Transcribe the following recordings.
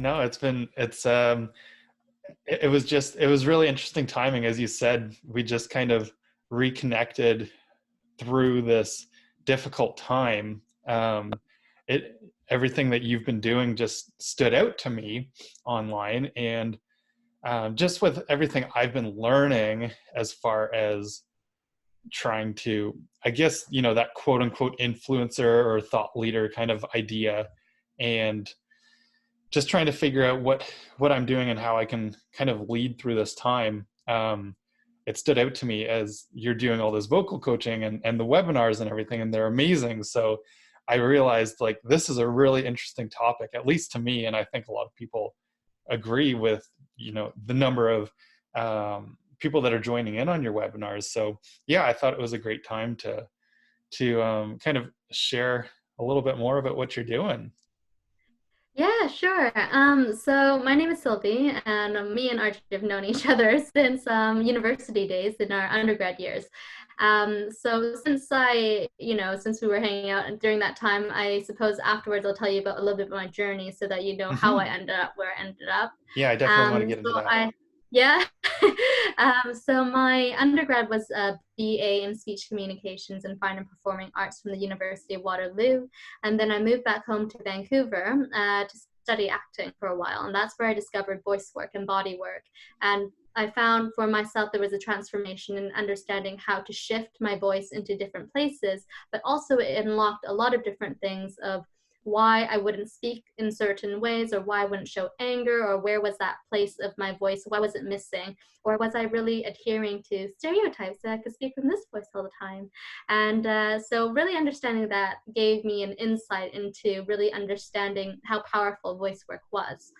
No, it was really interesting timing. As you said, we just kind of reconnected through this difficult time. Everything that you've been doing just stood out to me online, and just with everything I've been learning as far as trying to, I guess, that quote unquote influencer or thought leader kind of idea, and just trying to figure out what I'm doing and how I can kind of lead through this time. It stood out to me as you're doing all this vocal coaching and the webinars and everything, and they're amazing. So I realized, like, this is a really interesting topic, at least to me, and I think a lot of people agree with, the number of people that are joining in on your webinars. So yeah, I thought it was a great time to kind of share a little bit more about what you're doing. Yeah, sure. So my name is Sylvie, and me and Archie have known each other since university days in our undergrad years. So since we were hanging out and during that time, I suppose afterwards I'll tell you about a little bit of my journey so that you know how I Hmm. ended up where I ended up. Yeah, I definitely want to get into So that. yeah. So my undergrad was a BA in speech communications and fine and performing arts from the University of Waterloo. And then I moved back home to Vancouver to study acting for a while. And that's where I discovered voice work and body work. And I found for myself there was a transformation in understanding how to shift my voice into different places, but also it unlocked a lot of different things of why I wouldn't speak in certain ways, or why I wouldn't show anger, or where was that place of my voice, why was it missing, or was I really adhering to stereotypes that I could speak from this voice all the time. And so really understanding that gave me an insight into really understanding how powerful voice work was.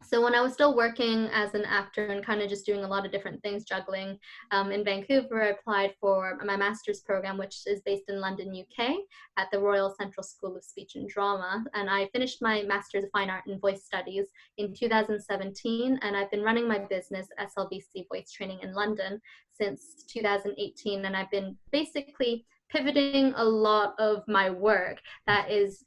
So when I was still working as an actor and kind of just doing a lot of different things, juggling in Vancouver, I applied for my master's program, which is based in London, UK, at the Royal Central School of Speech and Drama. And I finished my Master's of Fine Art and Voice Studies in 2017. And I've been running my business, SLVC Voice Training in London, since 2018. And I've been basically pivoting a lot of my work that is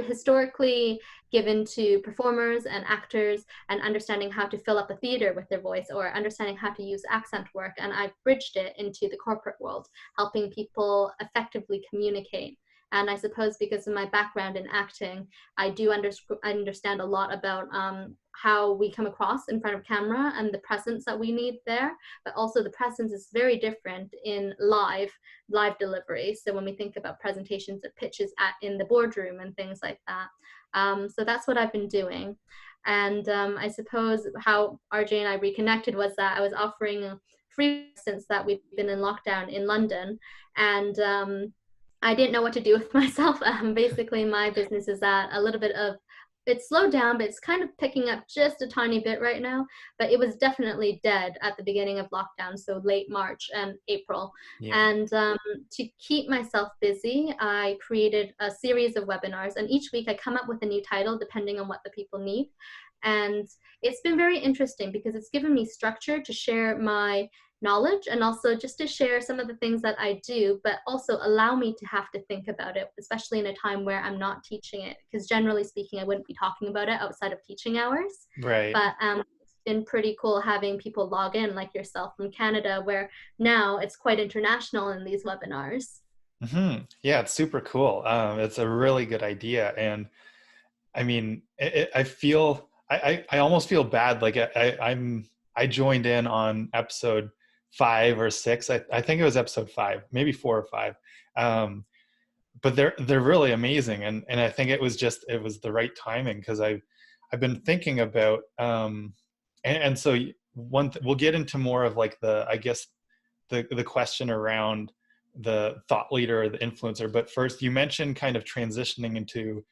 historically given to performers and actors, and understanding how to fill up a theater with their voice, or understanding how to use accent work. And I've bridged it into the corporate world, helping people effectively communicate. And I suppose because of my background in acting, I do understand a lot about how we come across in front of camera and the presence that we need there. But also the presence is very different in live delivery. So when we think about presentations of pitches in the boardroom and things like that. So that's what I've been doing. And I suppose how RJ and I reconnected was that I was offering free since that we've been in lockdown in London. And I didn't know what to do with myself. Basically, my business is at a little bit of, it's slowed down, but it's kind of picking up just a tiny bit right now. But it was definitely dead at the beginning of lockdown, so late March and April. Yeah. And to keep myself busy, I created a series of webinars. And each week I come up with a new title depending on what the people need. And it's been very interesting because it's given me structure to share my knowledge, and also just to share some of the things that I do, but also allow me to have to think about it, especially in a time where I'm not teaching it, because generally speaking I wouldn't be talking about it outside of teaching hours. Right. But it's been pretty cool having people log in like yourself from Canada, where now it's quite international in these webinars. Yeah, it's super cool. It's a really good idea, and I mean, I feel I almost feel bad. Like I joined in on episode 5 or 6. I think it was episode 5, maybe 4 or 5. But they're really amazing, and I think it was the right timing, because I've been thinking about and so we'll get into more of like the, I guess, the question around the thought leader or the influencer. But first, you mentioned kind of transitioning into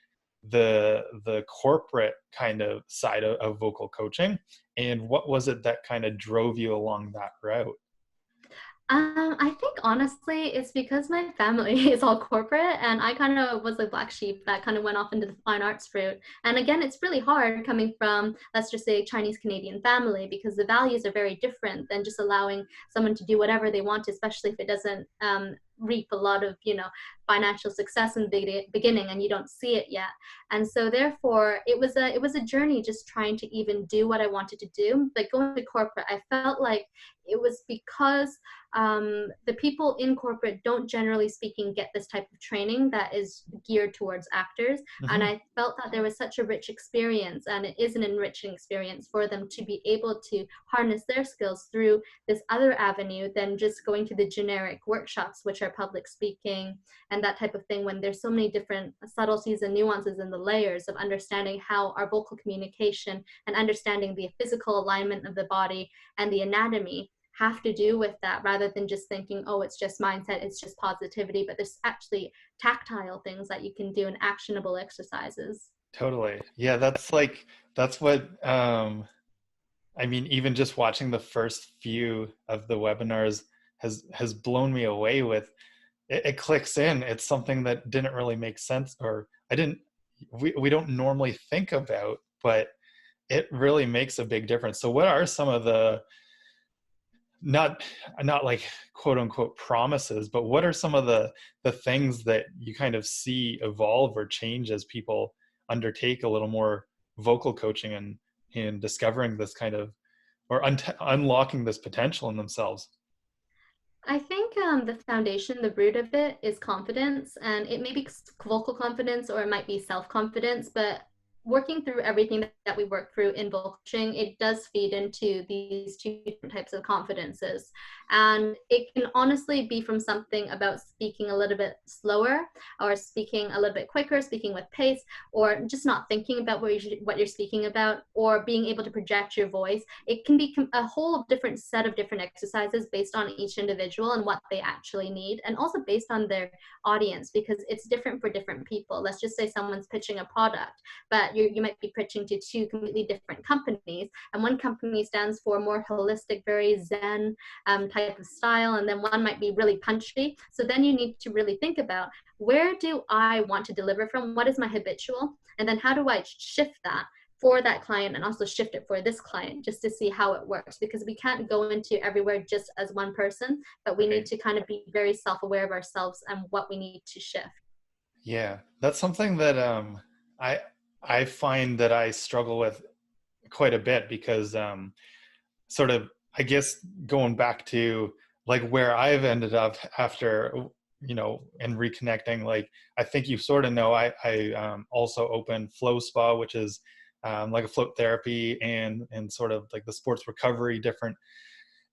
the corporate kind of side of vocal coaching, and what was it that kind of drove you along that route? I think honestly, it's because my family is all corporate, and I kind of was a black sheep that kind of went off into the fine arts route. And again, it's really hard coming from, let's just say, Chinese Canadian family, because the values are very different than just allowing someone to do whatever they want, especially if it doesn't reap a lot of, financial success in the beginning, and you don't see it yet. And so therefore it was a journey, just trying to even do what I wanted to do. Like going to corporate, I felt like it was because the people in corporate don't, generally speaking, get this type of training that is geared towards actors. And I felt that there was such a rich experience, and it is an enriching experience for them to be able to harness their skills through this other avenue than just going to the generic workshops, which are public speaking and that type of thing, when there's so many different subtleties and nuances in the layers of understanding how our vocal communication and understanding the physical alignment of the body and the anatomy have to do with that, rather than just thinking, oh, it's just mindset, it's just positivity. But there's actually tactile things that you can do and actionable exercises. Totally. Yeah, that's what I mean, even just watching the first few of the webinars has blown me away with it clicks in. It's something that didn't really make sense, or we don't normally think about, but it really makes a big difference. So what are some of the, not like quote unquote promises, but what are some of the things that you kind of see evolve or change as people undertake a little more vocal coaching and discovering this kind of, or unlocking this potential in themselves? I think the foundation, the root of it is confidence, and it may be vocal confidence or it might be self-confidence, but working through everything that we work through in vocal coaching, it does feed into these two different types of confidences. And it can honestly be from something about speaking a little bit slower, or speaking a little bit quicker, speaking with pace, or just not thinking about what you're speaking about, or being able to project your voice. It can be a whole different set of different exercises based on each individual and what they actually need, and also based on their audience, because it's different for different people. Let's just say someone's pitching a product, but you might be pitching to two completely different companies, and one company stands for more holistic, very zen type of style, and then one might be really punchy. So then you need to really think about, where do I want to deliver from? What is my habitual? And then how do I shift that for that client, and also shift it for this client, just to see how it works? Because we can't go into everywhere just as one person, but we need to kind of be very self-aware of ourselves and what we need to shift. Yeah, that's something that I find that I struggle with quite a bit, because sort of, I guess, going back to like where I've ended up after, and reconnecting, like I think you sort of know, I also opened Flow Spa, which is like a float therapy and sort of like the sports recovery, different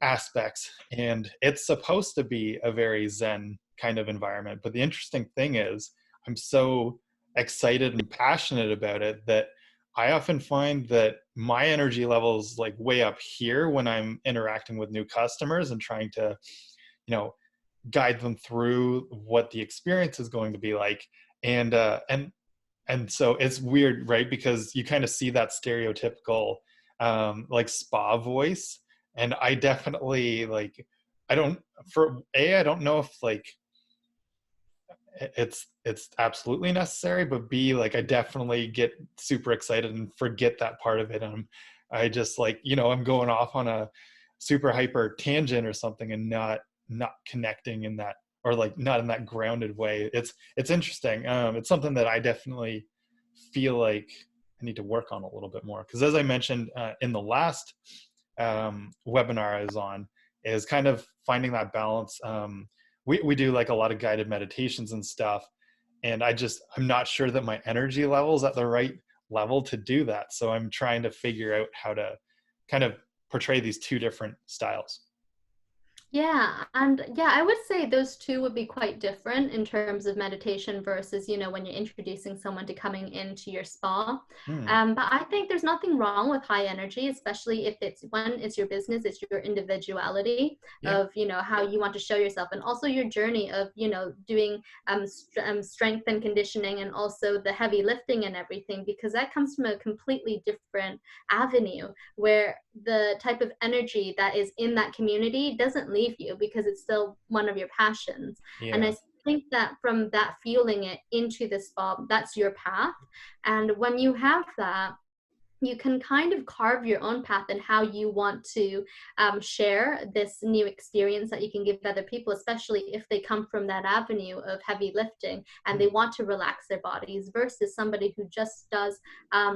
aspects. And it's supposed to be a very zen kind of environment. But the interesting thing is, I'm so excited and passionate about it that I often find that my energy levels like way up here when I'm interacting with new customers and trying to, guide them through what the experience is going to be like. And so it's weird, right? Because you kind of see that stereotypical like spa voice. And I definitely like, I don't know if like it's absolutely necessary, but B, like I definitely get super excited and forget that part of it. And I just like, I'm going off on a super hyper tangent or something, and not connecting in that, or like not in that grounded way. It's interesting. It's something that I definitely feel like I need to work on a little bit more, because as I mentioned in the last webinar I was on, is kind of finding that balance. We do like a lot of guided meditations and stuff, and I'm not sure that my energy level is at the right level to do that. So I'm trying to figure out how to kind of portray these two different styles. Yeah, and yeah, I would say those two would be quite different in terms of meditation versus, when you're introducing someone to coming into your spa. But I think there's nothing wrong with high energy, especially if it's your business, it's your individuality of, how you want to show yourself, and also your journey of, doing strength and conditioning, and also the heavy lifting and everything, because that comes from a completely different avenue, where the type of energy that is in that community doesn't leave you, because it's still one of your passions. And I think that from that fueling it into the spa, that's your path. And when you have that, you can kind of carve your own path and how you want to share this new experience that you can give other people, especially if they come from that avenue of heavy lifting and they want to relax their bodies, versus somebody who just does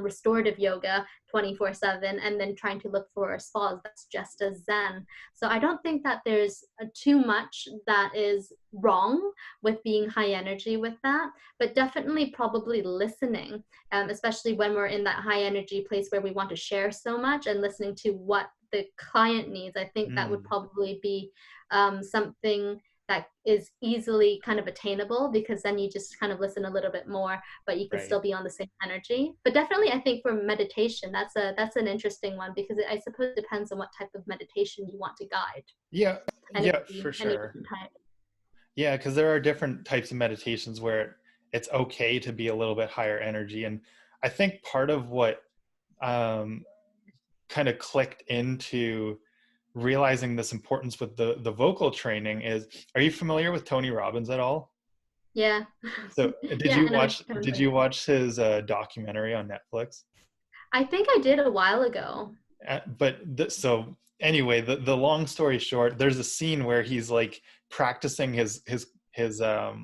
restorative yoga 24/7 and then trying to look for spas that's just as zen. So I don't think that there's too much that is wrong with being high energy with that, but definitely probably listening, especially when we're in that high energy place where we want to share so much, and listening to what the client needs. I think that would probably be something that is easily kind of attainable, because then you just kind of listen a little bit more, but you can still be on the same energy. But definitely, I think for meditation, that's an interesting one, because I suppose it depends on what type of meditation you want to guide. Yeah, And yeah, for sure. Yeah, because there are different types of meditations where it's okay to be a little bit higher energy. And I think part of what kind of clicked into realizing this importance with the vocal training is, are you familiar with Tony Robbins at all? Yeah. So did you watch his documentary on Netflix? I think I did a while ago. So anyway, the long story short, there's a scene where he's like practicing his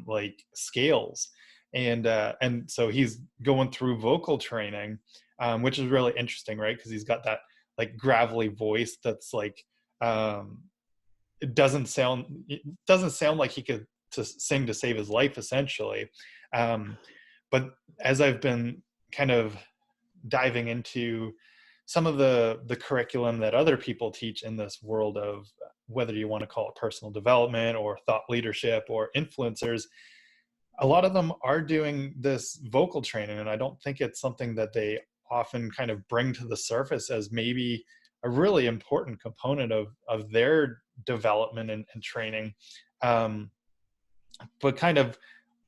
like scales, and so he's going through vocal training, which is really interesting, right? Because he's got that like gravelly voice that's like it doesn't sound like he could to sing to save his life, essentially. But as I've been kind of diving into some of the curriculum that other people teach in this world of, whether you want to call it personal development or thought leadership or influencers, a lot of them are doing this vocal training. And I don't think it's something that they often kind of bring to the surface as maybe a really important component of their development and training. But kind of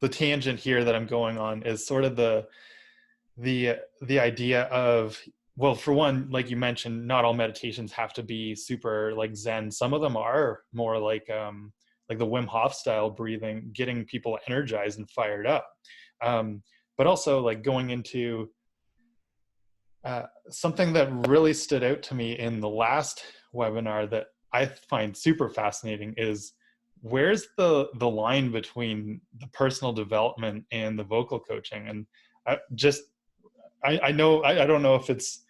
the tangent here that I'm going on is sort of the idea of, well, for one, like you mentioned, not all meditations have to be super like Zen. Some of them are more like the Wim Hof style breathing, getting people energized and fired up. But also like going into something that really stood out to me in the last webinar that I find super fascinating is, where's the line between the personal development and the vocal coaching? And I don't know if it's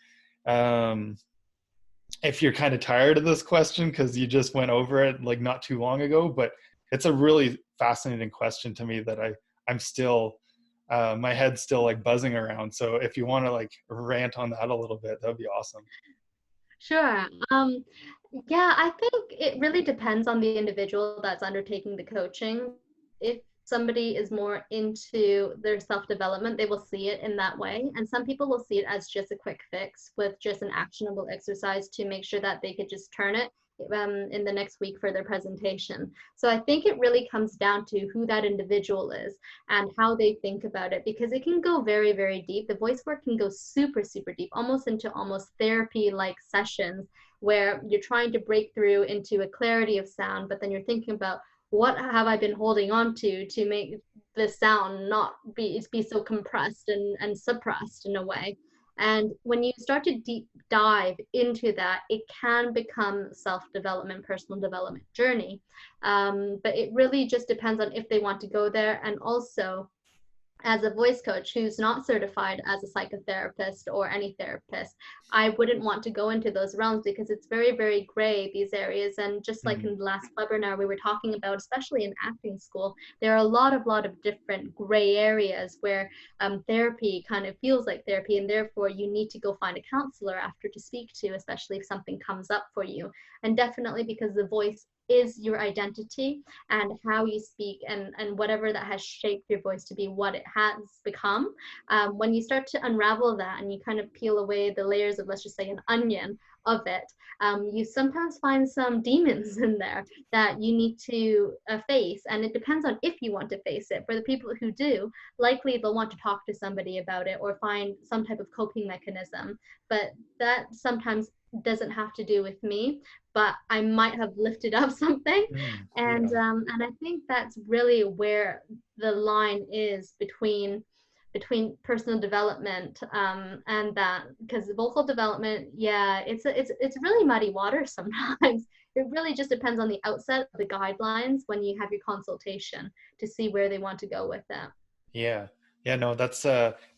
if you're kind of tired of this question because you just went over it like not too long ago, but it's a really fascinating question to me that I'm still my head's still like buzzing around. So if you want to like rant on that a little bit, that'd be awesome. Sure. Yeah, I think it really depends on the individual that's undertaking the coaching. If somebody is more into their self-development, they will see it in that way. And some people will see it as just a quick fix with just an actionable exercise to make sure that they could just turn it in the next week for their presentation. So I think it really comes down to who that individual is and how they think about it, because it can go very, very deep. The voice work can go super, super deep, almost into therapy-like sessions where you're trying to break through into a clarity of sound, but then you're thinking about, what have I been holding on to make the sound not be so compressed and suppressed in a way. And when you start to deep dive into that, it can become self-development, personal development journey. But it really just depends on if they want to go there. And also, as a voice coach who's not certified as a psychotherapist or any therapist, I wouldn't want to go into those realms because it's very, very gray, these areas. And just like in the last webinar we were talking about, especially in acting school, there are a lot of different gray areas where therapy kind of feels like therapy, and therefore you need to go find a counselor after to speak to, especially if something comes up for you. And definitely because the voice is your identity, and how you speak and whatever that has shaped your voice to be what it has become. When you start to unravel that and you kind of peel away the layers of, let's just say, an onion of it, you sometimes find some demons in there that you need to face. And it depends on if you want to face it. For the people who do, likely they'll want to talk to somebody about it or find some type of coping mechanism. But that sometimes doesn't have to do with me, but I might have lifted up something. And I think that's really where the line is between between personal development and that, because vocal development, yeah, it's really muddy water sometimes. It really just depends on the outset of the guidelines when you have your consultation to see where they want to go with that. Yeah. Yeah, no, that's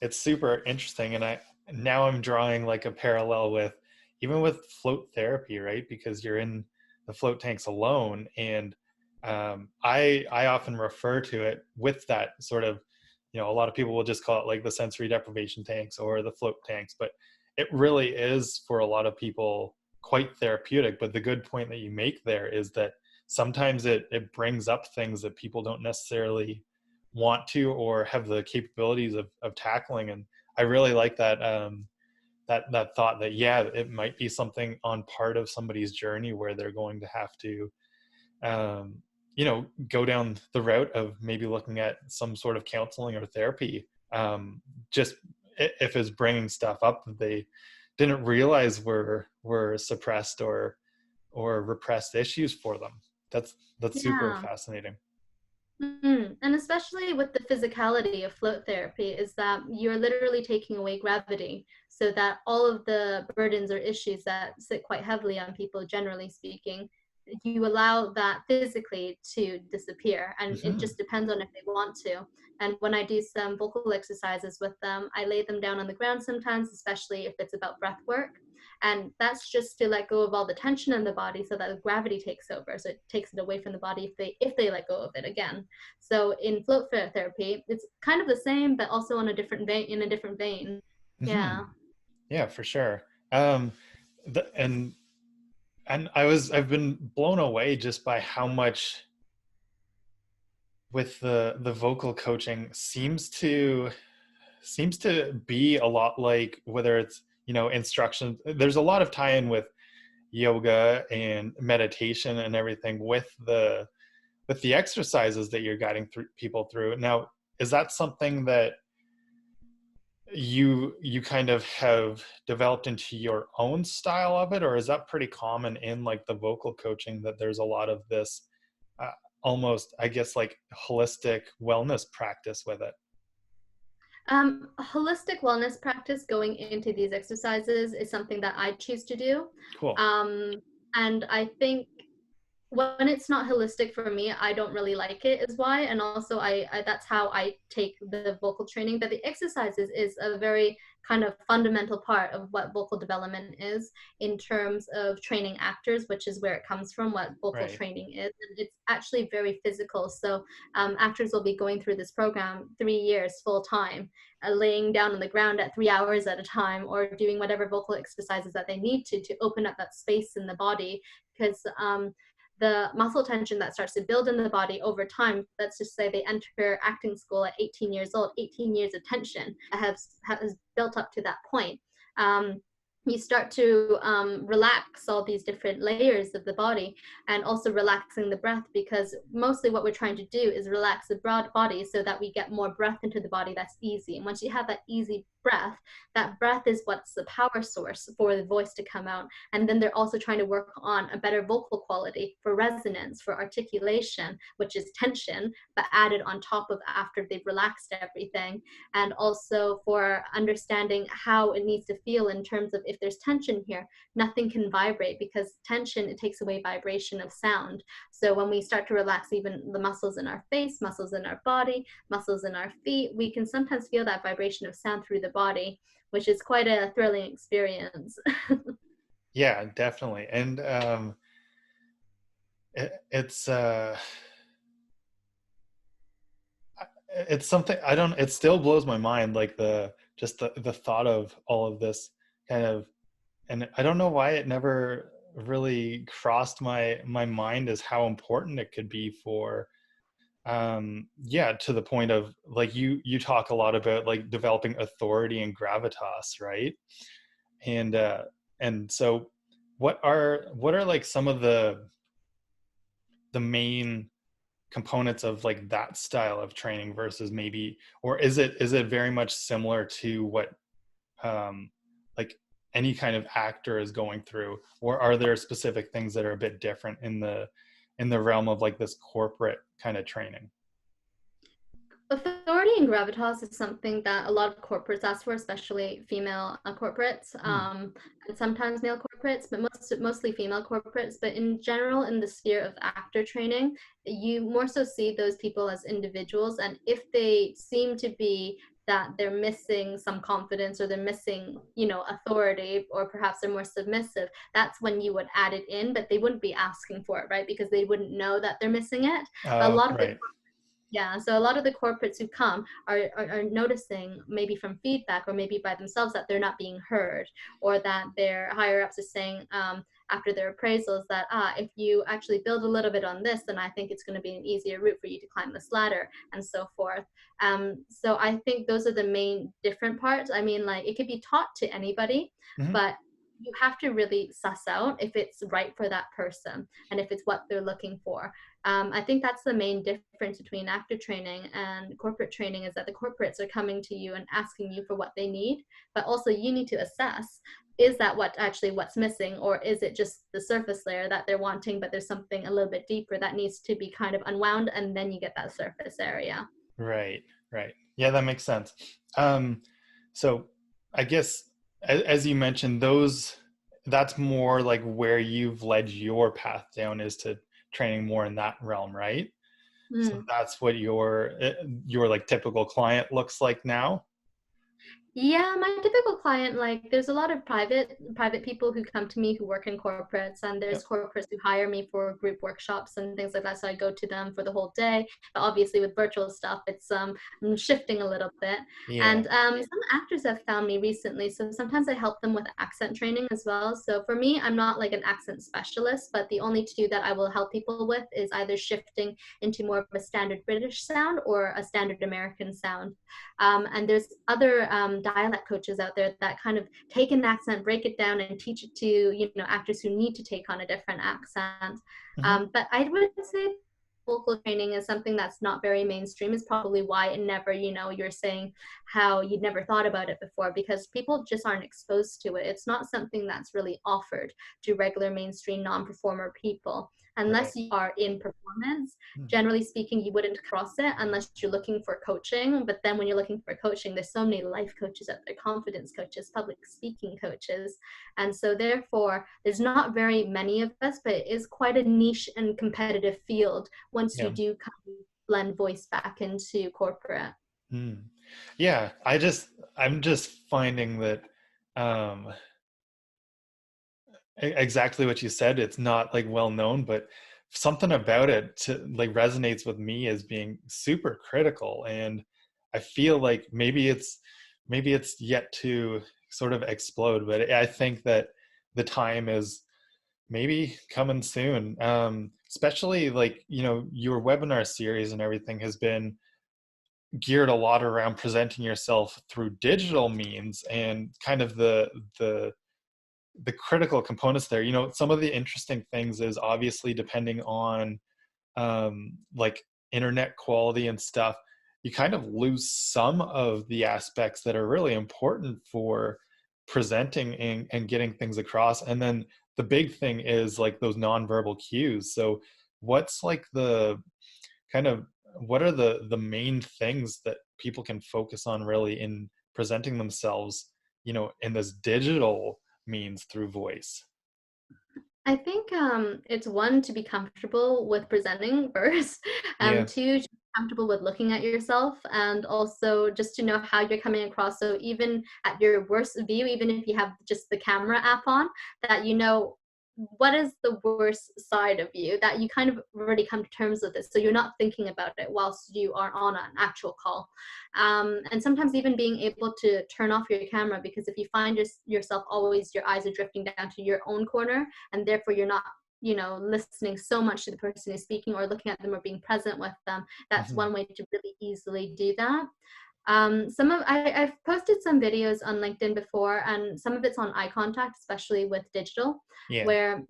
it's super interesting. And now I'm drawing like a parallel with even with float therapy, right? Because you're in the float tanks alone. And I often refer to it with that sort of, a lot of people will just call it like the sensory deprivation tanks or the float tanks, but it really is for a lot of people quite therapeutic. But the good point that you make there is that sometimes it brings up things that people don't necessarily want to or have the capabilities of tackling. And I really like that that thought that, yeah, it might be something on part of somebody's journey where they're going to have to go down the route of maybe looking at some sort of counseling or therapy, just if it's bringing stuff up that they didn't realize were suppressed or repressed issues for them. That's super Yeah. fascinating. And especially with the physicality of float therapy, is that you're literally taking away gravity so that all of the burdens or issues that sit quite heavily on people, generally speaking, you allow that physically to disappear. And it Hmm. just depends on if they want to. And when I do some vocal exercises with them, I lay them down on the ground sometimes, especially if it's about breath work. And that's just to let go of all the tension in the body so that the gravity takes over. So it takes it away from the body if they let go of it again. So in float therapy, it's kind of the same, but also on a different vein, in a different vein. Hmm. Yeah. Yeah, for sure. um and I've been blown away just by how much with the vocal coaching seems to be a lot like, whether it's instruction, there's a lot of tie-in with yoga and meditation and everything with the exercises that you're guiding through people through. Now, is that something that you kind of have developed into your own style of it, or is that pretty common in like the vocal coaching, that there's a lot of this uh, almost, I guess, like holistic wellness practice with it? Holistic wellness practice going into these exercises is something that I choose to do. Cool. Um, and I think when it's not holistic for me, I don't really like it, is why. And also I that's how I take the vocal training. But the exercises is a very kind of fundamental part of what vocal development is in terms of training actors, which is where it comes from, what vocal Right. training is. And it's actually very physical. So actors will be going through this program 3 years full time, laying down on the ground at 3 hours at a time, or doing whatever vocal exercises that they need to open up that space in the body. Because the muscle tension that starts to build in the body over time, let's just say they enter acting school at 18 years old, 18 years of tension has built up to that point. You start to relax all these different layers of the body, and also relaxing the breath, because mostly what we're trying to do is relax the broad body so that we get more breath into the body that's easy. And once you have that easy breath, that breath is what's the power source for the voice to come out. And then they're also trying to work on a better vocal quality for resonance, for articulation, which is tension, but added on top of after they've relaxed everything. And also for understanding how it needs to feel in terms of, if there's tension here, nothing can vibrate, because tension, it takes away vibration of sound. So when we start to relax even the muscles in our face, muscles in our body, muscles in our feet, we can sometimes feel that vibration of sound through the body, which is quite a thrilling experience. Yeah, definitely. And it's something, I don't, it still blows my mind, like the thought of all of this kind of, and I don't know why it never really crossed my mind as how important it could be for, yeah, to the point of like you talk a lot about like developing authority and gravitas, right? And and so what are like some of the main components of like that style of training versus maybe, or is it very much similar to what um like any kind of actor is going through, or are there specific things that are a bit different in the realm of like this corporate kind of training? Authority in Gravitas is something that a lot of corporates ask for, especially female corporates, Hmm. and sometimes male corporates, but mostly female corporates. But in general, in the sphere of actor training, you more so see those people as individuals. And if they seem to be that they're missing some confidence or they're missing, authority, or perhaps they're more submissive, that's when you would add it in, but they wouldn't be asking for it, right? Because they wouldn't know that they're missing it. But a lot of the Right. yeah, so a lot of the corporates who come are noticing, maybe from feedback or maybe by themselves, that they're not being heard, or that their higher ups are saying, after their appraisals, that if you actually build a little bit on this, then I think it's going to be an easier route for you to climb this ladder, and so forth. So I think those are the main different parts. I mean, like, it could be taught to anybody, Hmm. but you have to really suss out if it's right for that person and if it's what they're looking for. I think that's the main difference between actor training and corporate training, is that the corporates are coming to you and asking you for what they need, but also you need to assess, is that what's missing, or is it just the surface layer that they're wanting, but there's something a little bit deeper that needs to be kind of unwound, and then you get that surface area. Right. Right. Yeah, that makes sense. Um, so I guess as you mentioned, that's more like where you've led your path down, is to training more in that realm, right? So Mm. that's what your like typical client looks like now. Yeah, my typical client, like, there's a lot of private people who come to me who work in corporates, and there's Yep. corporates who hire me for group workshops and things like that. So I go to them for the whole day. But obviously with virtual stuff, it's shifting a little bit. Yeah. And some actors have found me recently, so sometimes I help them with accent training as well. So for me, I'm not like an accent specialist, but the only two that I will help people with is either shifting into more of a standard British sound or a standard American sound. And there's other dialect coaches out there that kind of take an accent, break it down, and teach it to actors who need to take on a different accent. Hmm. But I would say vocal training is something that's not very mainstream. Is probably why it never, you're saying how you'd never thought about it before, because people just aren't exposed to it. It's not something that's really offered to regular mainstream non-performer people, Right. unless you are in performance. Hmm. Generally speaking, you wouldn't cross it unless you're looking for coaching. But then when you're looking for coaching, there's so many life coaches out there, confidence coaches, public speaking coaches. And so therefore, there's not very many of us, but it is quite a niche and competitive field once you Yeah. do kind of blend voice back into corporate. Hmm. Yeah. I'm just finding that um exactly what you said. It's not like well known, but something about it like resonates with me as being super critical. And I feel like maybe it's yet to sort of explode, but I think that the time is maybe coming soon. Especially like, your webinar series and everything has been geared a lot around presenting yourself through digital means, and kind of the critical components there. Some of the interesting things is, obviously, depending on like internet quality and stuff, you kind of lose some of the aspects that are really important for presenting and getting things across. And then the big thing is like those nonverbal cues. So what's like the kind of what are the main things that people can focus on really in presenting themselves, in this digital means through voice? I think it's one, to be comfortable with presenting first, Yeah. two, to be comfortable with looking at yourself, and also just to know how you're coming across. So even at your worst view, even if you have just the camera app on, that you know what is the worst side of you, that you kind of already come to terms with this, so you're not thinking about it whilst you are on an actual call. And sometimes even being able to turn off your camera, because if you find yourself always, your eyes are drifting down to your own corner, and therefore you're not listening so much to the person who's speaking or looking at them or being present with them. That's Hmm. one way to really easily do that. I've posted some videos on LinkedIn before, and some of it's on eye contact, especially with digital, Yeah. where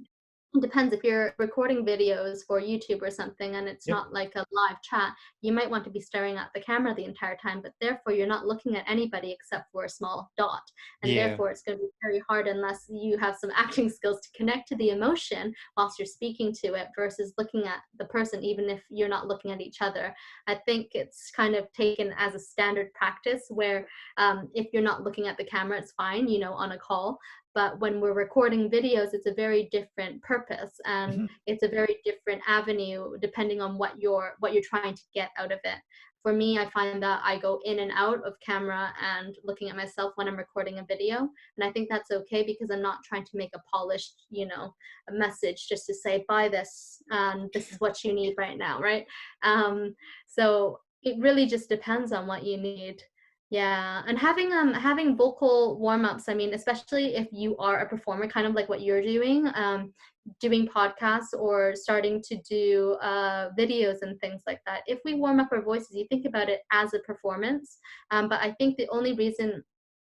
It depends. If you're recording videos for YouTube or something and it's Yep. not like a live chat, you might want to be staring at the camera the entire time, but therefore you're not looking at anybody except for a small dot. And Yeah. therefore it's going to be very hard unless you have some acting skills to connect to the emotion whilst you're speaking to it versus looking at the person, even if you're not looking at each other. I think it's kind of taken as a standard practice where if you're not looking at the camera, it's fine, you know, on a call. But when we're recording videos, it's a very different purpose and Mhm. it's a very different avenue depending on what you're trying to get out of it. For me, I find that I go in and out of camera and looking at myself when I'm recording a video, and I think that's okay because I'm not trying to make a polished, you know, a message just to say buy this and this is what you need right now, right? So it really just depends on what you need. Yeah, and having vocal warm-ups, I mean, especially if you are a performer, kind of like what you're doing podcasts or starting to do videos and things like that. If we warm up our voices, you think about it as a performance. But I think the only reason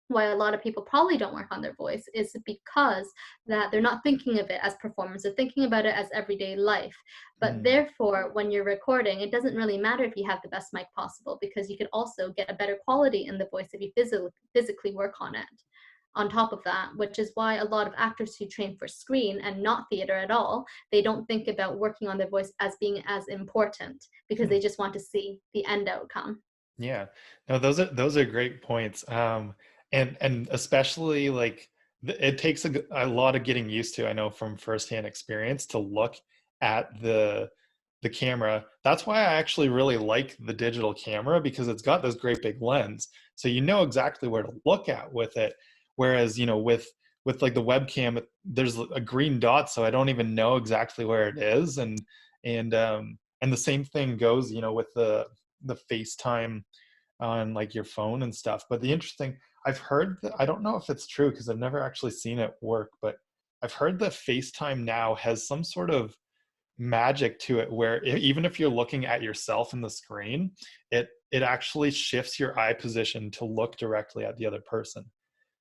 why a lot of people probably don't work on their voice is because that they're not thinking of it as performance, they're thinking about it as everyday life. But Mm. therefore when you're recording, it doesn't really matter if you have the best mic possible because you can also get a better quality in the voice if you physically work on it on top of that, which is why a lot of actors who train for screen and not theater at all, they don't think about working on their voice as being as important because Hmm. they just want to see the end outcome. Yeah. No, those are great points. And especially like it takes a lot of getting used to, I know from firsthand experience, to look at the camera. That's why I actually really like the digital camera, because it's got this great big lens. So you know exactly where to look at with it. Whereas, with like the webcam, there's a green dot, so I don't even know exactly where it is. And the same thing goes, with the FaceTime on like your phone and stuff. But the interesting, I've heard that, I don't know if it's true because I've never actually seen it work, but I've heard that FaceTime now has some sort of magic to it where even if you're looking at yourself in the screen, it actually shifts your eye position to look directly at the other person.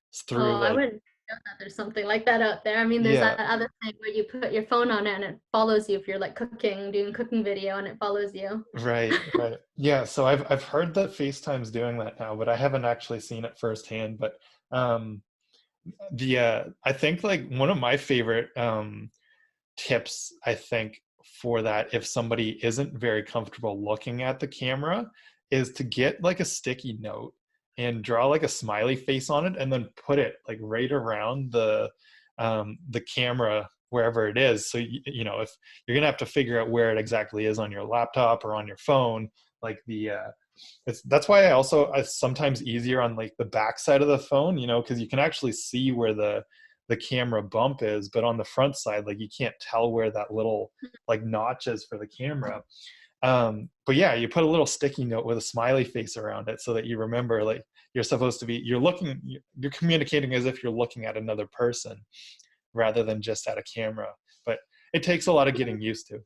It's through Oh, I like, wouldn't know that there's something like that out there. I mean, there's yeah. that other thing where you put your phone on it and it follows you if you're like cooking, doing cooking video and it follows you. Right, right. Yeah, so I've heard that FaceTime's doing that now, but I haven't actually seen it firsthand. But um I think like one of my favorite tips, I think, for that, if somebody isn't very comfortable looking at the camera, is to get like a sticky note and draw like a smiley face on it and then put it like right around the camera wherever it is. So if you're gonna have to figure out where it exactly is on your laptop or on your phone, like that's why it's sometimes easier on like the back side of the phone, because you can actually see where the camera bump is, but on the front side, like you can't tell where that little like notch is for the camera. But yeah, you put a little sticky note with a smiley face around it so that you remember, like, you're communicating as if you're looking at another person rather than just at a camera. But it takes a lot of getting used to.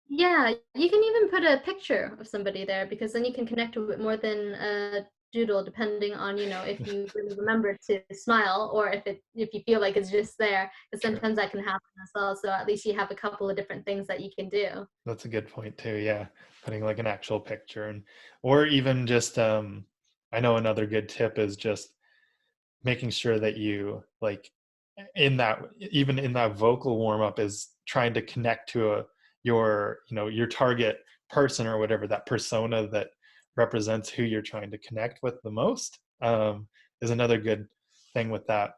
Yeah, you can even put a picture of somebody there because then you can connect a bit more than a doodle, depending on, if you really remember to smile or if you feel like it's just there. Because True. sometimes that can happen as well. So at least you have a couple of different things that you can do. That's a good point too. Yeah. Putting like an actual picture, or even just I know another good tip is just making sure that you like even in that vocal warm up is trying to connect to your target person or whatever, that persona that represents who you're trying to connect with the most, is another good thing with that.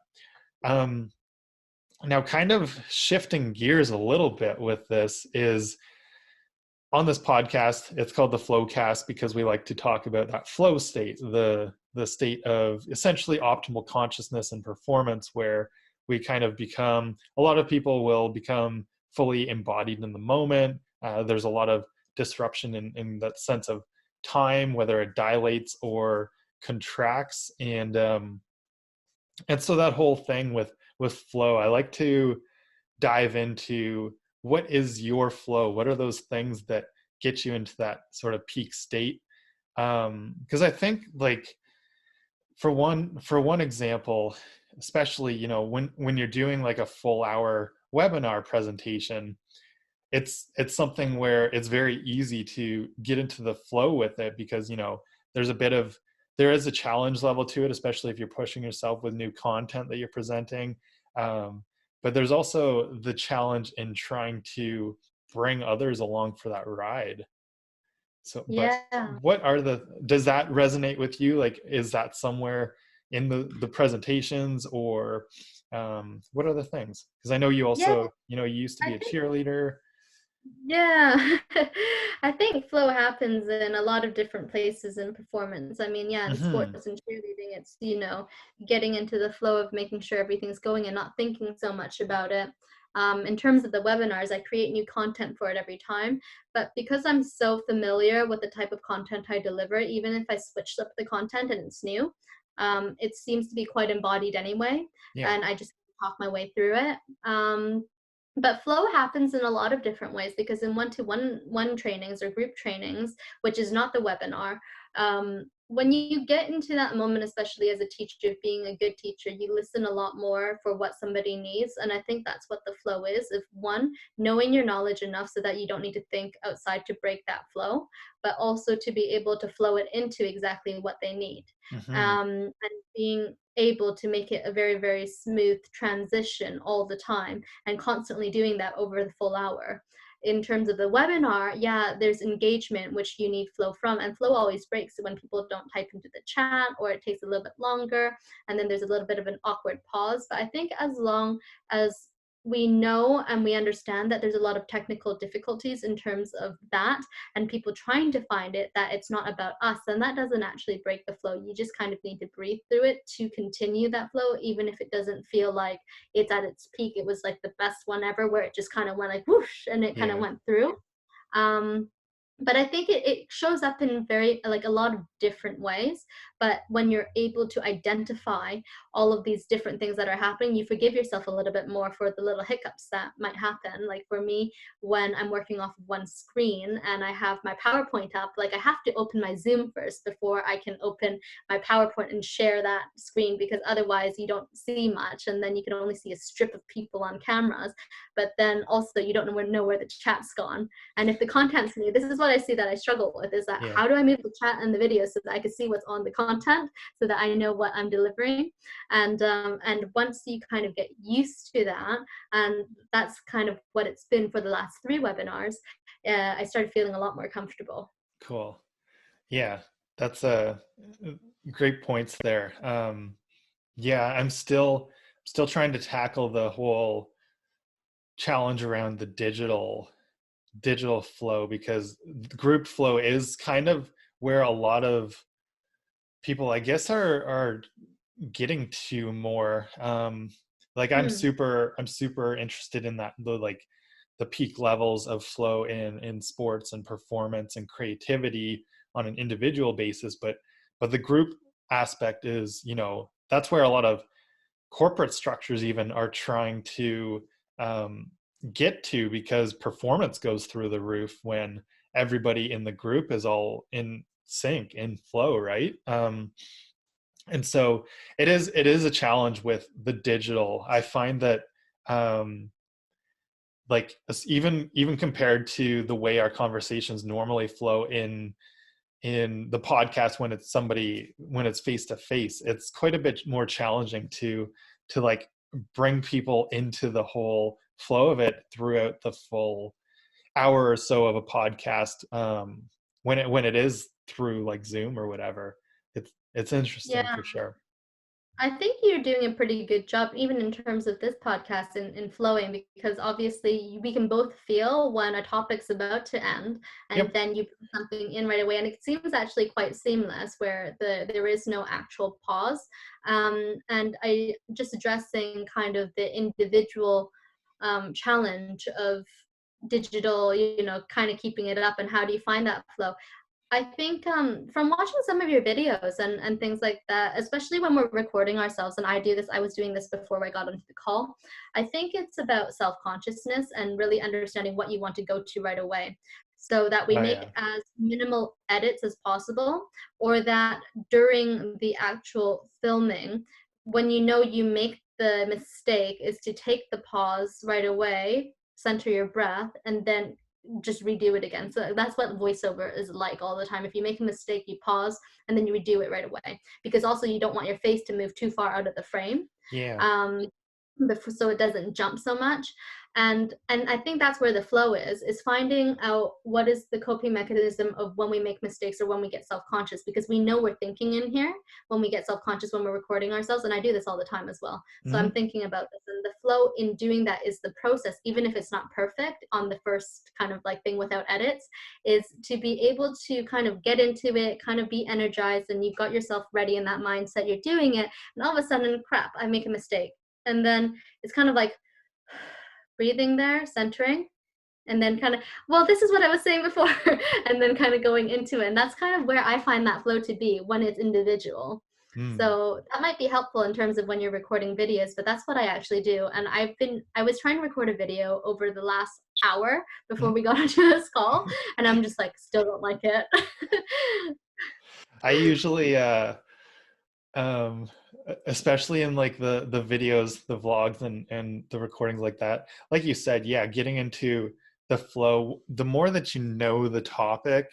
Um, Now, kind of shifting gears a little bit with this is, on this podcast, it's called the Flowcast because we like to talk about that flow state, the state of essentially optimal consciousness and performance, where we kind of become, a lot of people will become fully embodied in the moment. There's a lot of disruption in that sense of time, whether it dilates or contracts, and so that whole thing with flow, I like to dive into, what is your flow? What are those things that get you into that sort of peak state? Because I think, like, for one example, especially when you're doing like a full hour webinar presentation, it's something where it's very easy to get into the flow with it, because, you know, there is a challenge level to it, especially if you're pushing yourself with new content that you're presenting. But there's also the challenge in trying to bring others along for that ride. So, but Yeah. does that resonate with you? Like, is that somewhere in the presentations, or what are the things? Because I know you Yeah, also, you know, you used to I be a think cheerleader. Yeah, I think flow happens in a lot of different places in performance. I mean, yeah, in Hmm. sports and cheerleading, it's, you know, getting into the flow of making sure everything's going and not thinking so much about it. In terms of the webinars, I create new content for it every time. But because I'm so familiar with the type of content I deliver, even if I switched up the content and it's new, it seems to be quite embodied anyway. Yeah. And I just talk my way through it. But flow happens in a lot of different ways, because in one-to-one trainings or group trainings, which is not the webinar, when you get into that moment, especially as a teacher, being a good teacher, you listen a lot more for what somebody needs. And I think that's what the flow is, of one, knowing your knowledge enough so that you don't need to think outside to break that flow, but also to be able to flow it into exactly what they need. Hmm. And being able to make it a very, very smooth transition all the time, and constantly doing that over the full hour. In terms of the webinar, yeah, there's engagement, which you need flow from, and flow always breaks when people don't type into the chat, or it takes a little bit longer, and then there's a little bit of an awkward pause. But I think as long as we know and we understand that there's a lot of technical difficulties in terms of that, and people trying to find it, that it's not about us, and that doesn't actually break the flow. You just kind of need to breathe through it to continue that flow, even if it doesn't feel like it's at its peak. It was like the best one ever, where it just kind of went like whoosh and it kind of Yeah. went through. um but I think it shows up in very, like, a lot of different ways. But when you're able to identify all of these different things that are happening, you forgive yourself a little bit more for the little hiccups that might happen. Like for me, when I'm working off of one screen and I have my PowerPoint up, like I have to open my Zoom first before I can open my PowerPoint and share that screen, because otherwise you don't see much, and then you can only see a strip of people on cameras. But then also you don't know where the chat's gone. And if the content's new, this is what I see that I struggle with, is that Yeah. how do I move the chat and the video so that I can see what's on the content, so that I know what I'm delivering. And once you kind of get used to that, and that's kind of what it's been for the last 3 webinars, I started feeling a lot more comfortable. Cool. Yeah, that's a great points there. Yeah, I'm still trying to tackle the whole challenge around the digital flow, because group flow is kind of where a lot of people, I guess, are getting to more. Like Hmm. I'm super interested in that, the peak levels of flow in sports and performance and creativity on an individual basis, but the group aspect is, you know, that's where a lot of corporate structures even are trying to um, get to, because performance goes through the roof when everybody in the group is all in sync, in flow, right? And so it is a challenge with the digital. I find that um, like even compared to the way our conversations normally flow in the podcast, when it's face to face, it's quite a bit more challenging to like bring people into the whole flow of it throughout the full hour or so of a podcast, when it is through like Zoom or whatever. It's interesting Yeah. for sure. I think you're doing a pretty good job, even in terms of this podcast, in flowing, because obviously we can both feel when a topic's about to end, and Yep. then you put something in right away, and it seems actually quite seamless, where there is no actual pause. And I just addressing kind of the individual challenge of digital, you know, kind of keeping it up, and how do you find that flow. I think from watching some of your videos and things like that, especially when we're recording ourselves, and I was doing this before I got onto the call, I think it's about self-consciousness and really understanding what you want to go to right away, so that we Oh make yeah. as minimal edits as possible, or that during the actual filming, when you know you make the mistake is to take the pause right away, center your breath, and then just redo it again. So that's what voiceover is like all the time. If you make a mistake, you pause and then you redo it right away, because also you don't want your face to move too far out of the frame. Yeah. So it doesn't jump so much. And I think that's where the flow is finding out what is the coping mechanism of when we make mistakes or when we get self-conscious, because we know we're thinking in here when we get self-conscious when we're recording ourselves. And I do this all the time as well. So I'm thinking about this, and the flow in doing that is the process, even if it's not perfect on the first kind of like thing without edits, is to be able to kind of get into it, kind of be energized, and you've got yourself ready in that mindset, you're doing it, and all of a sudden, crap, I make a mistake. And then it's kind of like breathing there, centering, and then kind of, well, this is what I was saying before, and then kind of going into it. And that's kind of where I find that flow to be when it's individual. So that might be helpful in terms of when you're recording videos, but that's what I actually do. And I was trying to record a video over the last hour before we got onto this call, and I'm just like, still don't like it. I usually especially in like the videos, the vlogs, and the recordings like that, like you said, yeah, getting into the flow, the more that you know the topic,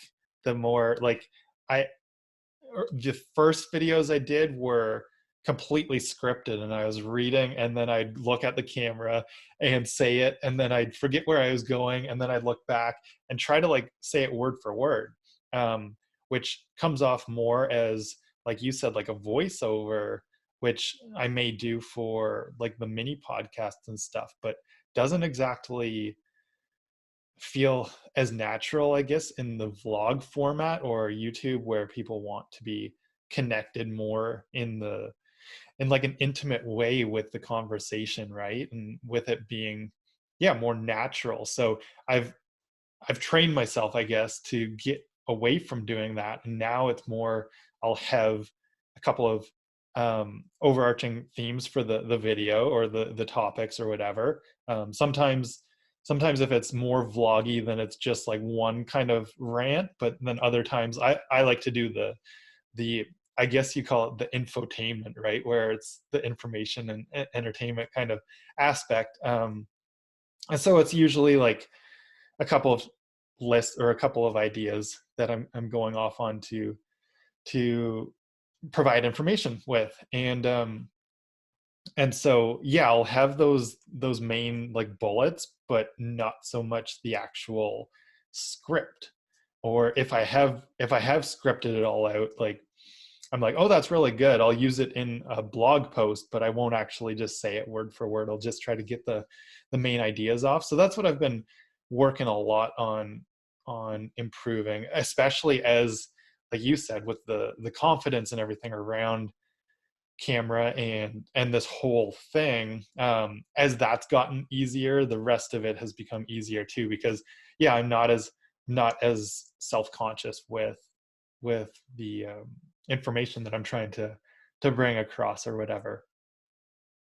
the more like the first videos I did were completely scripted, and I was reading and then I'd look at the camera and say it, and then I'd forget where I was going, and then I'd look back and try to like say it word for word, which comes off more as, like you said, like a voiceover, which I may do for like the mini podcasts and stuff, but doesn't exactly feel as natural, I guess, in the vlog format or YouTube, where people want to be connected more in like an intimate way with the conversation, right? And with it being, yeah, more natural. So I've trained myself, I guess, to get away from doing that. And now it's more, I'll have a couple of overarching themes for the video or the topics or whatever. Sometimes if it's more vloggy, then it's just like one kind of rant, but then other times I like to do the I guess you call it the infotainment, right? Where it's the information and entertainment kind of aspect. And so it's usually like a couple of lists or a couple of ideas that I'm going off on to provide information with. And so, yeah, I'll have those main like bullets, but not so much the actual script. Or if I have scripted it all out, like I'm like, oh, that's really good, I'll use it in a blog post, but I won't actually just say it word for word. I'll just try to get the main ideas off. So that's what I've been working a lot on improving, especially as, like you said, with the confidence and everything around camera and this whole thing. As that's gotten easier, the rest of it has become easier too, because yeah, I'm not as self-conscious with the information that I'm trying to bring across or whatever.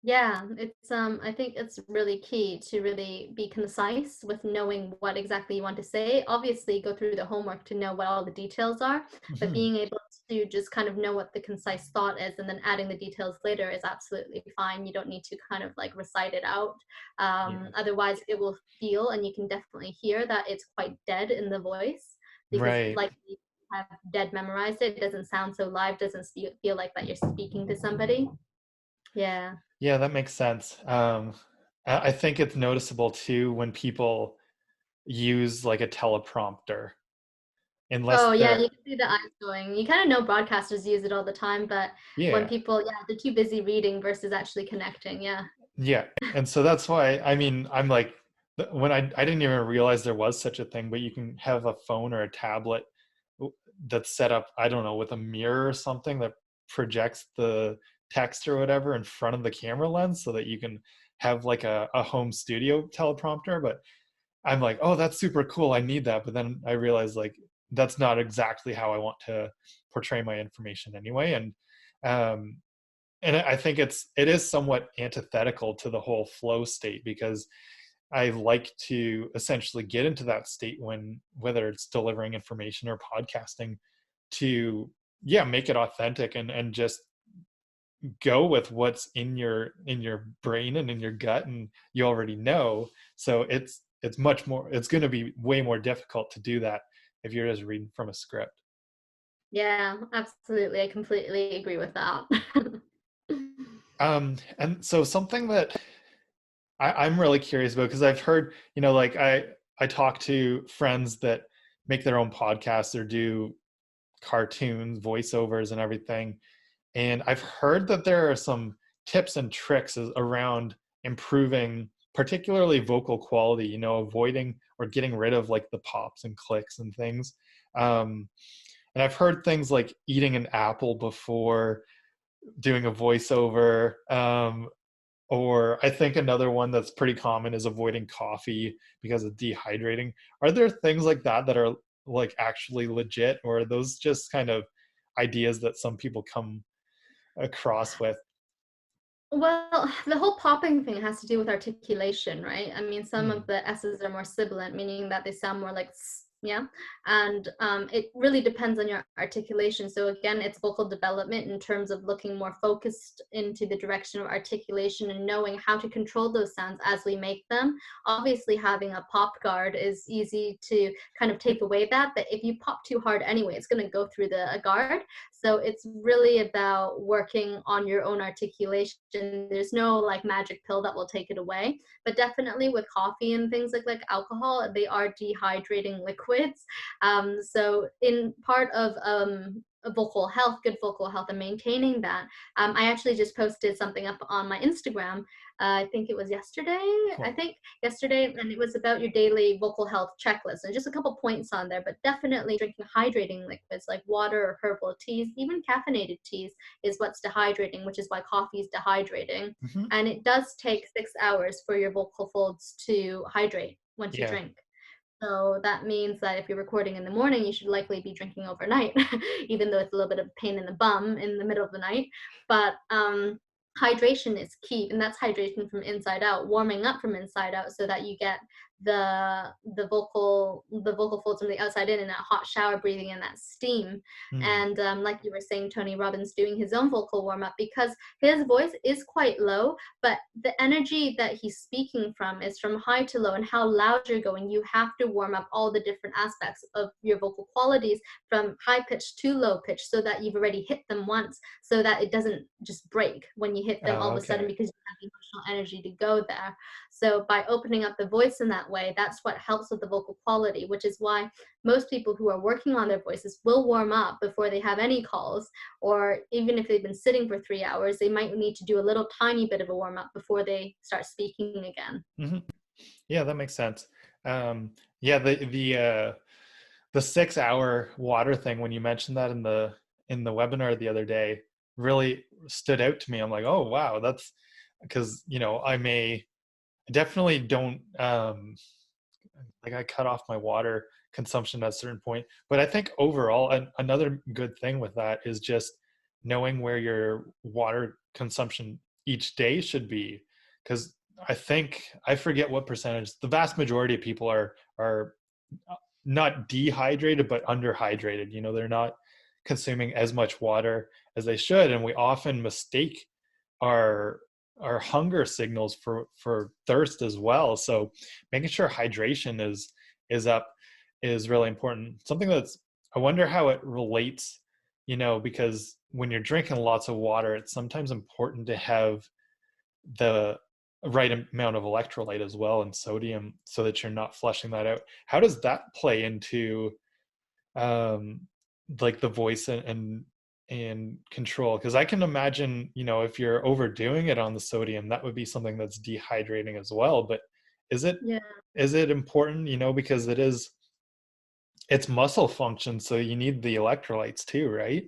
Yeah, it's I think it's really key to really be concise with knowing what exactly you want to say. Obviously, go through the homework to know what all the details are, but being able to just kind of know what the concise thought is and then adding the details later is absolutely fine. You don't need to kind of like recite it out. Yeah. Otherwise, it will feel, and you can definitely hear that it's quite dead in the voice, because Right. like you have dead memorized it. It doesn't sound so live, doesn't feel like that you're speaking to somebody. Yeah. Yeah, that makes sense. I think it's noticeable too when people use like a teleprompter, unless Oh yeah, they're, you can see the eyes going. You kind of know broadcasters use it all the time, but when yeah, people, yeah, they're too busy reading versus actually connecting. Yeah. yeah. And so that's why, I mean, I'm like, when I didn't even realize there was such a thing, but you can have a phone or a tablet that's set up, I don't know, with a mirror or something that projects the text or whatever in front of the camera lens so that you can have like a home studio teleprompter. But I'm like, oh, that's super cool, I need that. But then I realized like that's not exactly how I want to portray my information anyway. Um, and I think it is somewhat antithetical to the whole flow state, because I like to essentially get into that state when, whether it's delivering information or podcasting, to, yeah, make it authentic and just go with what's in your brain and in your gut, and you already know. So it's much more, it's going to be way more difficult to do that if you're just reading from a script. Yeah, absolutely. I completely agree with that. And so something that I'm really curious about, because I've heard, like I talk to friends that make their own podcasts or do cartoons, voiceovers and everything. And I've heard that there are some tips and tricks around improving particularly vocal quality, avoiding or getting rid of like the pops and clicks and things. And I've heard things like eating an apple before doing a voiceover. Or I think another one that's pretty common is avoiding coffee because of dehydrating. Are there things like that that are like actually legit, or are those just kind of ideas that some people come across with? Well, the whole popping thing has to do with articulation, right? I mean, some Hmm. of the S's are more sibilant, meaning that they sound more like s, yeah. And it really depends on your articulation. So again, it's vocal development in terms of looking more focused into the direction of articulation and knowing how to control those sounds as we make them. Obviously, having a pop guard is easy to kind of take away that, but if you pop too hard anyway, it's going to go through the guard. So it's really about working on your own articulation. There's no like magic pill that will take it away, but definitely with coffee and things like alcohol, they are dehydrating liquids. So in part of vocal health, good vocal health, and maintaining that, I actually just posted something up on my Instagram. I think it was yesterday. I Cool. think yesterday, and it was about your daily vocal health checklist, and just a couple points on there. But definitely drinking hydrating liquids like water or herbal teas, even caffeinated teas, is what's dehydrating, which is why coffee is dehydrating. Hmm. And it does take 6 hours for your vocal folds to hydrate once you Yeah. drink. So that means that if you're recording in the morning, you should likely be drinking overnight, even though it's a little bit of a pain in the bum in the middle of the night. But hydration is key, and that's hydration from inside out, warming up from inside out, so that you get the vocal folds from the outside in that hot shower, breathing in that steam. Mm. And like you were saying, Tony Robbins doing his own vocal warm up, because his voice is quite low, but the energy that he's speaking from is from high to low, and how loud you're going. You have to warm up all the different aspects of your vocal qualities from high pitch to low pitch, so that you've already hit them once, so that it doesn't just break when you hit them all Oh, of a sudden, okay. because you have the emotional energy to go there. So by opening up the voice in that way, that's what helps with the vocal quality, which is why most people who are working on their voices will warm up before they have any calls, or even if they've been sitting for 3 hours, they might need to do a little tiny bit of a warm up before they start speaking again. Hmm. Yeah, that makes sense. Yeah, the 6 hour water thing, when you mentioned that in the webinar the other day, really stood out to me. I'm like, oh wow, that's because I definitely don't like I cut off my water consumption at a certain point. But I think overall, another good thing with that is just knowing where your water consumption each day should be. Because I think I forget what percentage. The vast majority of people are not dehydrated but underhydrated. They're not consuming as much water as they should, and we often mistake our hunger signals for thirst as well. So making sure hydration is up is really important. Something that's, I wonder how it relates, because when you're drinking lots of water, it's sometimes important to have the right amount of electrolyte as well, and sodium, so that you're not flushing that out. How does that play into um like the voice and control? Because I can imagine, if you're overdoing it on the sodium, that would be something that's dehydrating as well. But is it Yeah. is it important, because it's muscle function, so you need the electrolytes too, right?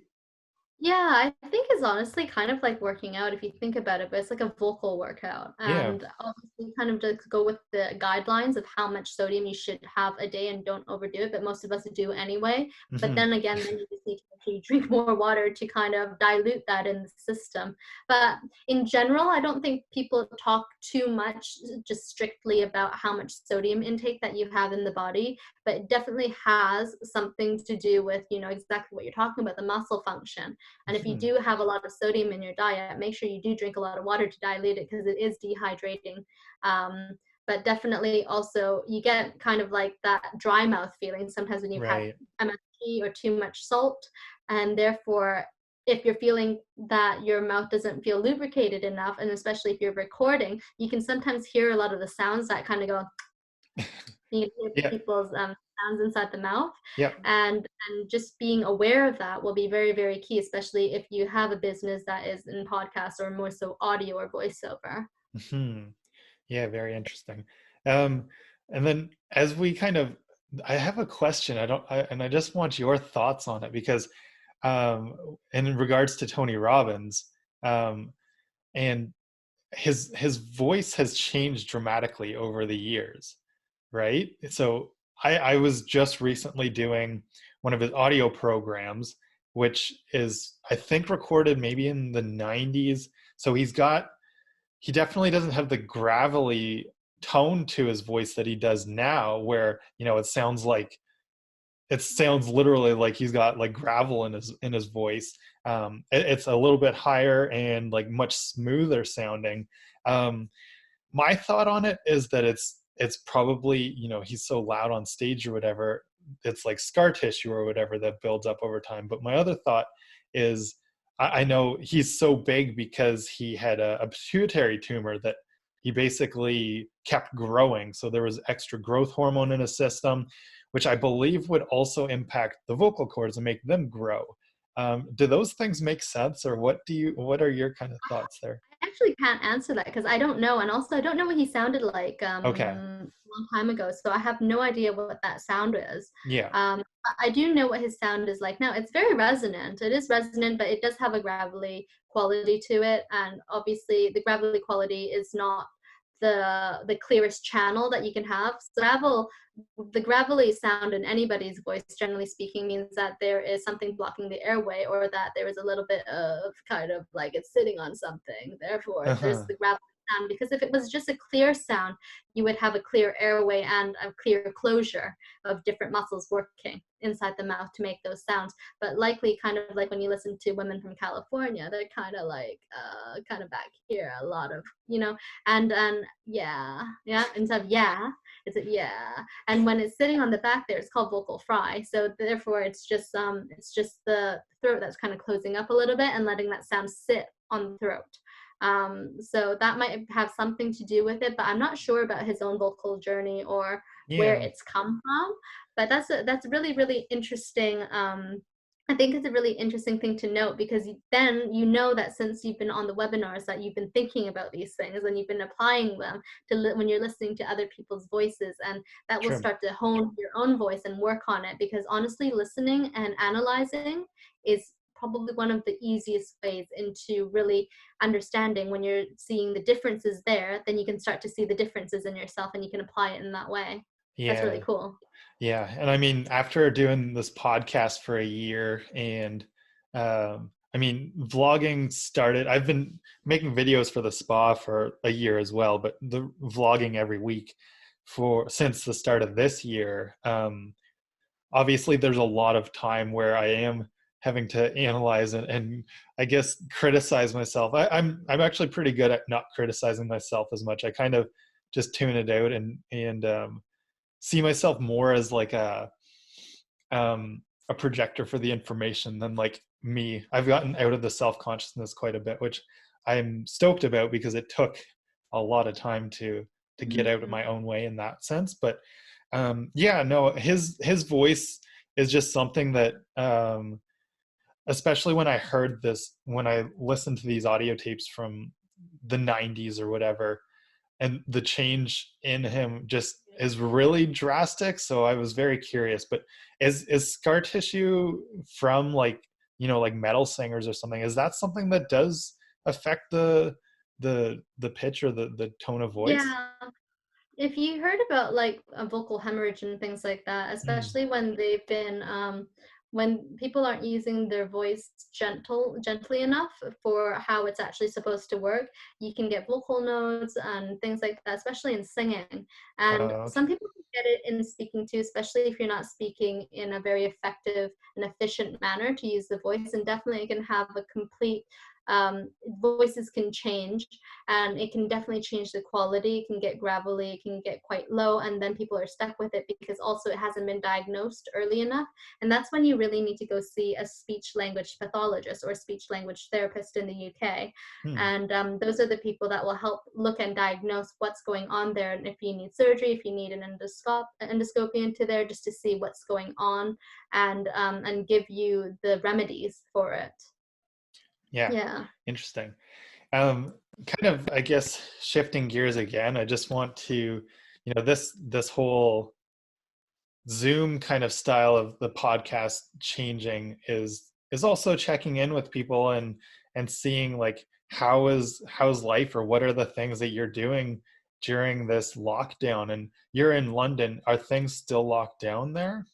Yeah, I think it's honestly kind of like working out if you think about it, but it's like a vocal workout. Yeah. And obviously, kind of just go with the guidelines of how much sodium you should have a day and don't overdo it. But most of us do anyway. But Hmm. then again, then you just need to make sure you drink more water to kind of dilute that in the system. But in general, I don't think people talk too much just strictly about how much sodium intake that you have in the body, but it definitely has something to do with, exactly what you're talking about, the muscle function. And if you do have a lot of sodium in your diet, make sure you do drink a lot of water to dilute it, because it is dehydrating. But definitely also you get kind of like that dry mouth feeling sometimes when you've had Right. MSG or too much salt. And therefore, if you're feeling that your mouth doesn't feel lubricated enough, and especially if you're recording, you can sometimes hear a lot of the sounds that kind of go, you can hear Yeah. people's sounds inside the mouth. Yeah. And just being aware of that will be very, very key, especially if you have a business that is in podcasts or more so audio or voiceover. Yeah, very interesting. And then as we kind of, I have a question. And I just want your thoughts on it because, in regards to Tony Robbins, and his voice has changed dramatically over the years, right? So I was just recently doing one of his audio programs, which is I think recorded maybe in the 90s. So he definitely doesn't have the gravelly tone to his voice that he does now, where it sounds literally like he's got like gravel in his voice. It's a little bit higher and like much smoother sounding. My thought on it is that it's probably, he's so loud on stage or whatever, it's like scar tissue or whatever that builds up over time. But my other thought is I know he's so big because he had a pituitary tumor that he basically kept growing. So there was extra growth hormone in his system, which I believe would also impact the vocal cords and make them grow. Do those things make sense, or what are your kind of thoughts there? I actually can't answer that because I don't know. And also, I don't know what he sounded like Okay. a long time ago. So I have no idea what that sound is. Yeah. I do know what his sound is like now. It's very resonant. It is resonant, but it does have a gravelly quality to it. And obviously, the gravelly quality is not the clearest channel that you can have. So the gravelly sound in anybody's voice, generally speaking, means that there is something blocking the airway, or that there is a little bit of kind of like it's sitting on something. Therefore, there's Uh-huh. the gravelly sound. Because if it was just a clear sound, you would have a clear airway and a clear closure of different muscles working inside the mouth to make those sounds. But likely, kind of like when you listen to women from California, they're kind of like kind of back here, a lot of, and yeah, instead of yeah, it's a yeah. And when it's sitting on the back there, it's called vocal fry. So therefore, it's just the throat that's kind of closing up a little bit and letting that sound sit on the throat. So that might have something to do with it, but I'm not sure about his own vocal journey or where Yeah. it's come from. But that's really, really interesting. I think it's a really interesting thing to note, because then you know that since you've been on the webinars that you've been thinking about these things and you've been applying them to when you're listening to other people's voices, and that will True. start to hone your own voice and work on it. Because honestly, listening and analyzing is probably one of the easiest ways into really understanding. When you're seeing the differences there, then you can start to see the differences in yourself and you can apply it in that way. That's really Yeah. cool. Yeah. And I mean, after doing this podcast for a year and I mean, vlogging started, I've been making videos for the spa for a year as well, but the vlogging every week since the start of this year. Obviously there's a lot of time where I am having to analyze and I guess criticize myself. I'm actually pretty good at not criticizing myself as much. I kind of just tune it out and see myself more as like a projector for the information than like me. I've gotten out of the self-consciousness quite a bit, which I'm stoked about because it took a lot of time to get out of Mhm. my own way in that sense. But yeah, no, his voice is just something that especially when I listened to these audio tapes from the 90s or whatever, and the change in him just is really drastic. So I was very curious. But is scar tissue from like, like metal singers or something, is that something that does affect the pitch or the tone of voice? Yeah. If you heard about like a vocal hemorrhage and things like that, Mm. especially when they've been when people aren't using their voice gently enough for how it's actually supposed to work, you can get vocal nodes and things like that, especially in singing. And some Okay. people get it in speaking too, especially if you're not speaking in a very effective and efficient manner to use the voice. And definitely it can have a complete voices can change, and it can definitely change the quality. It can get gravelly, it can get quite low, and then people are stuck with it because also it hasn't been diagnosed early enough. And that's when you really need to go see a speech language pathologist or a speech language therapist in the UK. Hmm. And those are the people that will help look and diagnose what's going on there, and if you need surgery, if you need an endoscopy into there, just to see what's going on, and give you the remedies for it. Yeah, Yeah. interesting. Um, kind of, I guess, shifting gears again, I just want to, this whole Zoom kind of style of the podcast changing is also checking in with people and seeing like how's life, or what are the things that you're doing during this lockdown. And you're in London. Are things still locked down there?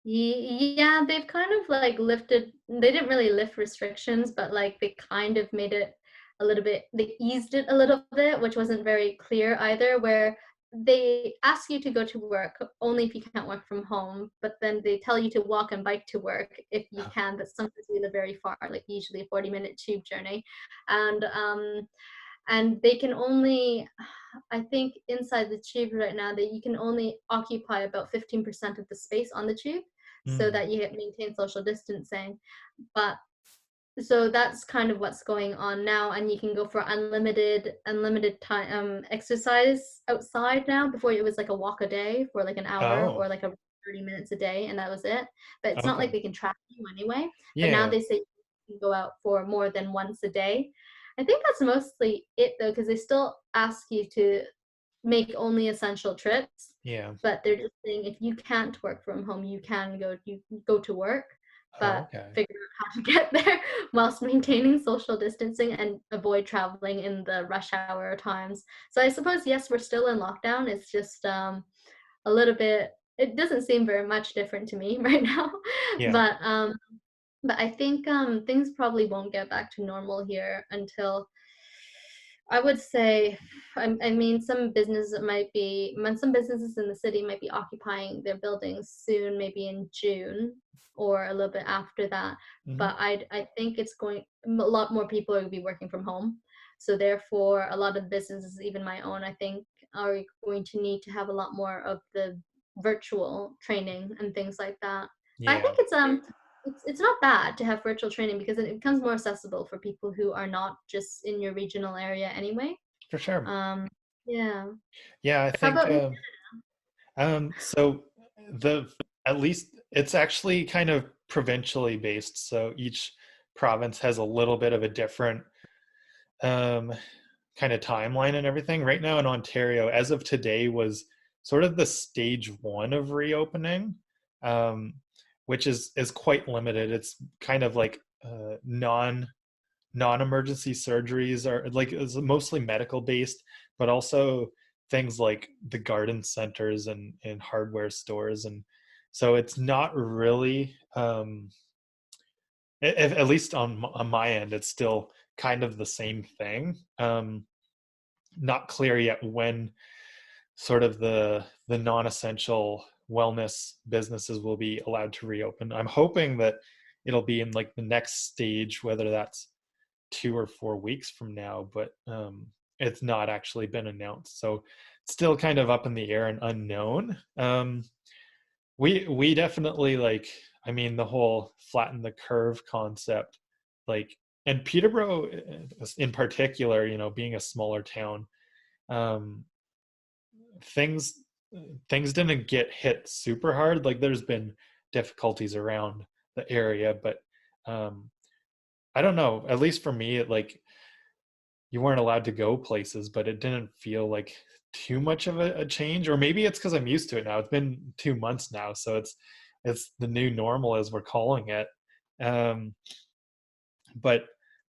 Yeah, they've kind of like lifted, they didn't really lift restrictions, but like they kind of made it a little bit, they eased it a little bit, which wasn't very clear either, where they ask you to go to work only if you can't work from home, but then they tell you to walk and bike to work if you can, but sometimes we live very far, like usually a 40-minute tube journey. And they can only, I think inside the tube right now, that you can only occupy about 15% of the space on the tube, so Mm. that you maintain social distancing. But so that's kind of what's going on now, and you can go for unlimited time exercise outside now. Before it was like a walk a day for like an hour, Oh, or like a 30 minutes a day, and that was it. But it's not okay. like they can track you anyway. But now Yeah. they say you can go out for more than once a day. I think that's mostly it though, because they still ask you to make only essential trips, Yeah. but they're just saying if you can't work from home, you go to work, Oh, but okay. figure out how to get there whilst maintaining social distancing and avoid traveling in the rush hour times. So I suppose yes, we're still in lockdown. It's just a little bit. It doesn't seem very much different to me right now, Yeah. but I think things probably won't get back to normal here until, I would say, I mean, some businesses some businesses in the city might be occupying their buildings soon, maybe in June or a little bit after that. Hmm. But I think a lot more people are going to be working from home. So therefore, a lot of businesses, even my own, I think, are going to need to have a lot more of the virtual training and things like that. But I Yeah, think it's not bad to have virtual training because it becomes more accessible for people who are not just in your regional area anyway. for sure. Um, yeah. Yeah, I How think about in so the at least it's actually kind of provincially based. So each province has a little bit of a different um, kind of timeline and everything. Right now in Ontario, as of today, was sort of the stage one of reopening, um, which is quite limited. It's kind of like non-emergency surgeries are like, it's mostly medical based, but also things like the garden centers and hardware stores. And so it's not really at least on my end, it's still kind of the same thing. Not clear yet when sort of the non-essential wellness businesses will be allowed to reopen. I'm hoping that it'll be in like the next stage, whether that's 2 or 4 weeks from now, but it's not actually been announced. So it's still kind of up in the air and unknown. We definitely like, I mean, the whole flatten the curve concept, like, and Peterborough in particular, being a smaller town, um, things things didn't get hit super hard. Like there's been difficulties around the area, but um, I don't know. At least for me, it like you weren't allowed to go places, but it didn't feel like too much of a change. Or maybe it's because I'm used to it now. It's been 2 months now, so it's the new normal as we're calling it. Um, but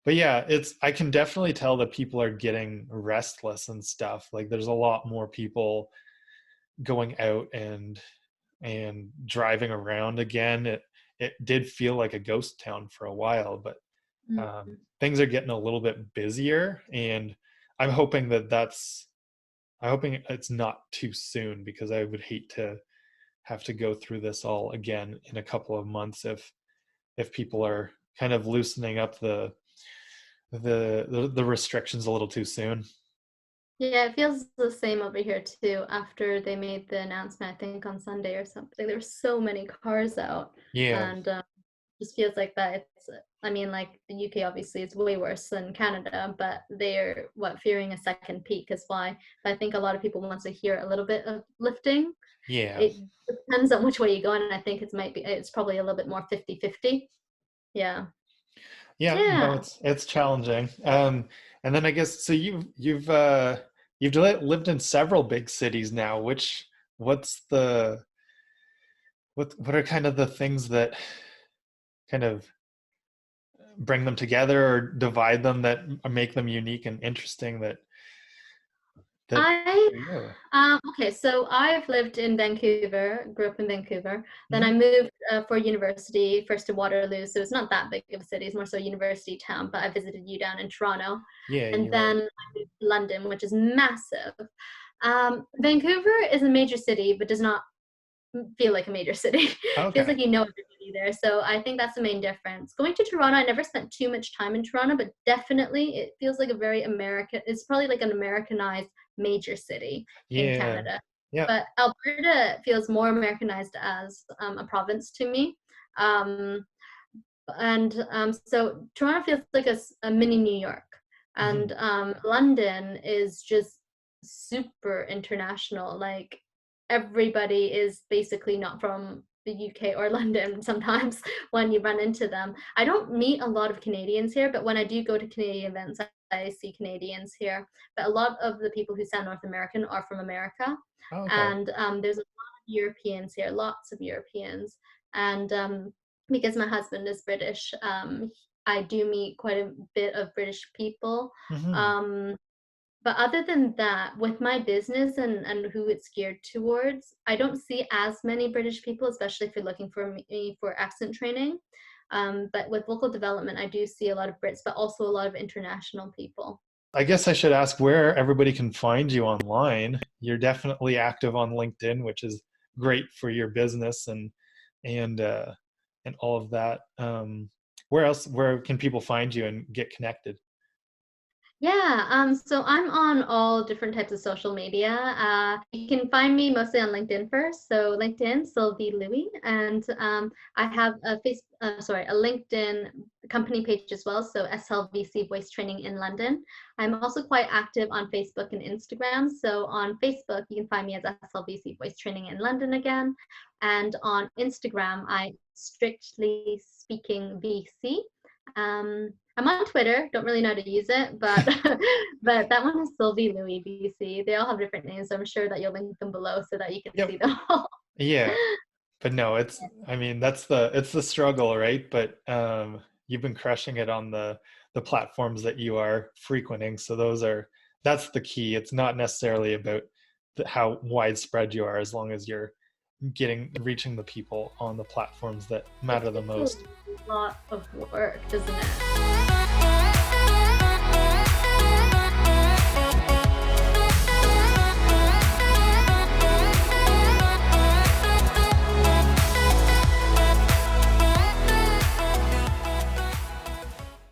but yeah, it's, I can definitely tell that people are getting restless and stuff. Like there's a lot more people going out and driving around again. It did feel like a ghost town for a while, but Mhm. things are getting a little bit busier, and I'm hoping that that's I'm hoping it's not too soon, because I would hate to have to go through this all again in a couple of months if people are kind of loosening up the restrictions a little too soon. Yeah, it feels the same over here too. After they made the announcement, I think on Sunday or something, there were so many cars out, Yeah, and just feels like that. It's, I mean, like the UK obviously is way worse than Canada, but they're fearing a second peak is why. But I think a lot of people want to hear a little bit of lifting. yeah, It depends on which way you go, and I think it's probably a little bit more 50-50. Yeah. yeah. No, Yeah. it's challenging. And then I guess so. You've lived in several big cities now. What's the what are kind of the things that kind of bring them together or divide them, that make them unique and interesting, that I yeah. okay, so I've lived in Vancouver, grew up in Vancouver. Then Hmm. I moved for university first to Waterloo, so it's not that big of a city. It's more so a university town. But I visited you down in Toronto, Yeah, and you're right. then I moved to London, which is massive. Vancouver is a major city, but does not feel like a major city. Feels Okay. like you know everybody there. So I think that's the main difference. Going to Toronto, I never spent too much time in Toronto, but definitely it feels like a very American, it's probably like an Americanized major city in Yeah. Canada. Yeah. But Alberta feels more Americanized as a province to me. Um, so Toronto feels like a mini New York. Hmm. And London is just super international. Like everybody is basically not from the UK or London sometimes when you run into them. I don't meet a lot of Canadians here, but when I do go to Canadian events, I see Canadians here. But a lot of the people who sound North American are from America. Okay. And there's a lot of Europeans here, lots of Europeans. And because my husband is British, I do meet quite a bit of British people. Hmm. Um, but other than that, with my business and who it's geared towards, I don't see as many British people, especially if you're looking for me for accent training. But with local development, I do see a lot of Brits, but also a lot of international people. I guess I should ask where everybody can find you online. You're definitely active on LinkedIn, which is great for your business and and all of that. Where can people find you and get connected? Yeah, so I'm on all different types of social media. You can find me mostly on LinkedIn first. So LinkedIn, Sylvie Lui, and I have a LinkedIn company page as well. So SLVC Voice Training in London. I'm also quite active on Facebook and Instagram. So on Facebook, you can find me as SLVC Voice Training in London again, and on Instagram, I strictly speaking VC. I'm on Twitter, don't really know how to use it, but but that one is Sylvie Louis BC. They all have different names, so I'm sure that you'll link them below so that you can Yep. see them all. Yeah. But no, I mean, it's the struggle, right? But you've been crushing it on the platforms that you are frequenting. So that's the key. It's not necessarily about how widespread you are, as long as you're reaching the people on the platforms that It matter the takes most. a lot of work, doesn't it?